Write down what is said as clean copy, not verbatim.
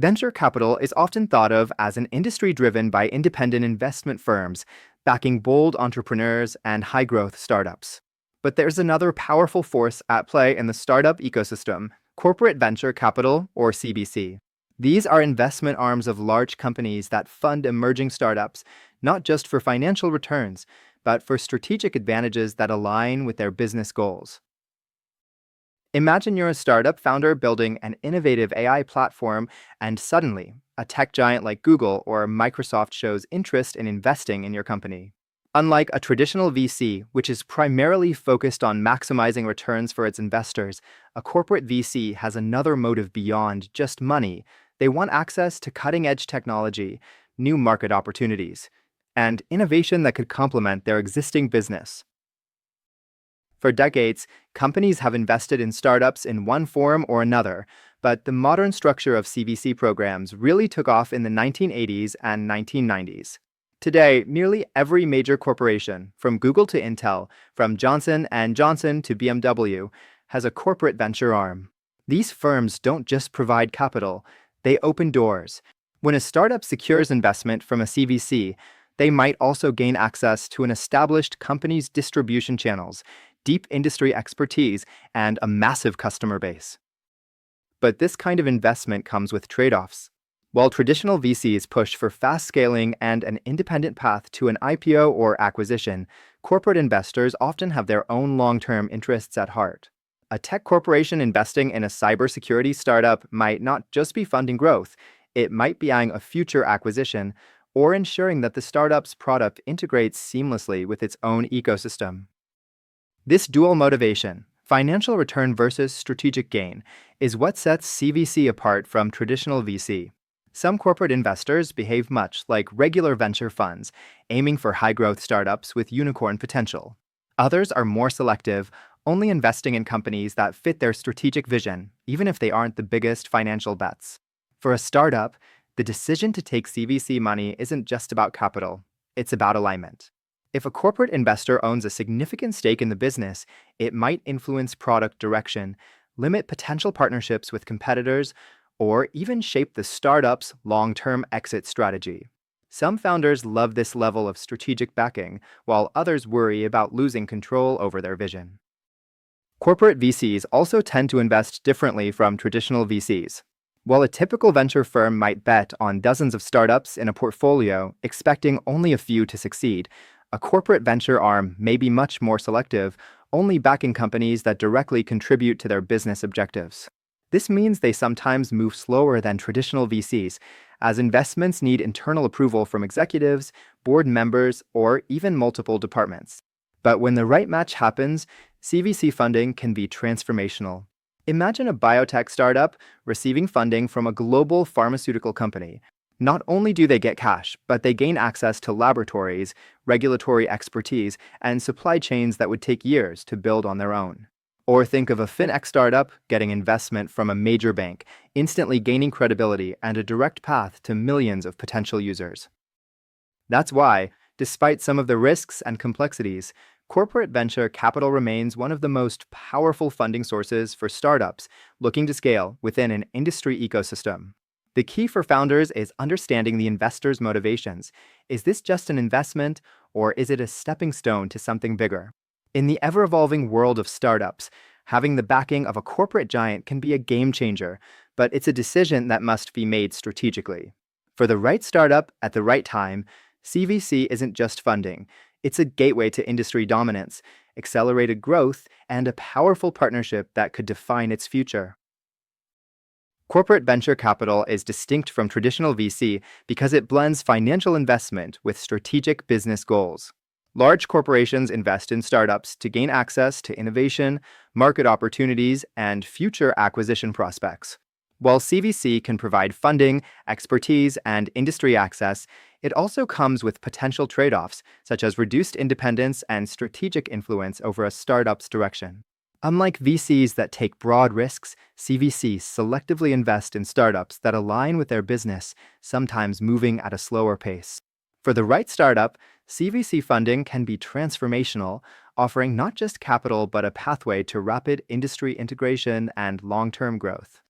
Venture capital is often thought of as an industry driven by independent investment firms, backing bold entrepreneurs and high-growth startups. But there's another powerful force at play in the startup ecosystem: corporate venture capital, or CVC. These are investment arms of large companies that fund emerging startups, not just for financial returns, but for strategic advantages that align with their business goals. Imagine you're a startup founder building an innovative AI platform, and suddenly, a tech giant like Google or Microsoft shows interest in investing in your company. Unlike a traditional VC, which is primarily focused on maximizing returns for its investors, a corporate VC has another motive beyond just money. They want access to cutting-edge technology, new market opportunities, and innovation that could complement their existing business. For decades, companies have invested in startups in one form or another, but the modern structure of CVC programs really took off in the 1980s and 1990s. Today, nearly every major corporation, from Google to Intel, from Johnson & Johnson to BMW, has a corporate venture arm. These firms don't just provide capital, they open doors. When a startup secures investment from a CVC, they might also gain access to an established company's distribution channels, deep industry expertise, and a massive customer base. But this kind of investment comes with trade-offs. While traditional VCs push for fast scaling and an independent path to an IPO or acquisition, corporate investors often have their own long-term interests at heart. A tech corporation investing in a cybersecurity startup might not just be funding growth, it might be eyeing a future acquisition or ensuring that the startup's product integrates seamlessly with its own ecosystem. This dual motivation, financial return versus strategic gain, is what sets CVC apart from traditional VC. Some corporate investors behave much like regular venture funds, aiming for high-growth startups with unicorn potential. Others are more selective, only investing in companies that fit their strategic vision, even if they aren't the biggest financial bets. For a startup, the decision to take CVC money isn't just about capital, it's about alignment. If a corporate investor owns a significant stake in the business, it might influence product direction, limit potential partnerships with competitors, or even shape the startup's long-term exit strategy. Some founders love this level of strategic backing, while others worry about losing control over their vision. Corporate VCs also tend to invest differently from traditional VCs. While a typical venture firm might bet on dozens of startups in a portfolio, expecting only a few to succeed, a corporate venture arm may be much more selective, only backing companies that directly contribute to their business objectives. This means they sometimes move slower than traditional VCs, as investments need internal approval from executives, board members, or even multiple departments. But when the right match happens, CVC funding can be transformational. Imagine a biotech startup receiving funding from a global pharmaceutical company. Not only do they get cash, but they gain access to laboratories, regulatory expertise, and supply chains that would take years to build on their own. Or think of a fintech startup getting investment from a major bank, instantly gaining credibility and a direct path to millions of potential users. That's why, despite some of the risks and complexities, corporate venture capital remains one of the most powerful funding sources for startups looking to scale within an industry ecosystem. The key for founders is understanding the investor's motivations. Is this just an investment, or is it a stepping stone to something bigger? In the ever-evolving world of startups, having the backing of a corporate giant can be a game changer, but it's a decision that must be made strategically. For the right startup at the right time, CVC isn't just funding. It's a gateway to industry dominance, accelerated growth, and a powerful partnership that could define its future. Corporate venture capital is distinct from traditional VC because it blends financial investment with strategic business goals. Large corporations invest in startups to gain access to innovation, market opportunities, and future acquisition prospects. While CVC can provide funding, expertise, and industry access, it also comes with potential trade-offs, such as reduced independence and strategic influence over a startup's direction. Unlike VCs that take broad risks, CVCs selectively invest in startups that align with their business, sometimes moving at a slower pace. For the right startup, CVC funding can be transformational, offering not just capital but a pathway to rapid industry integration and long-term growth.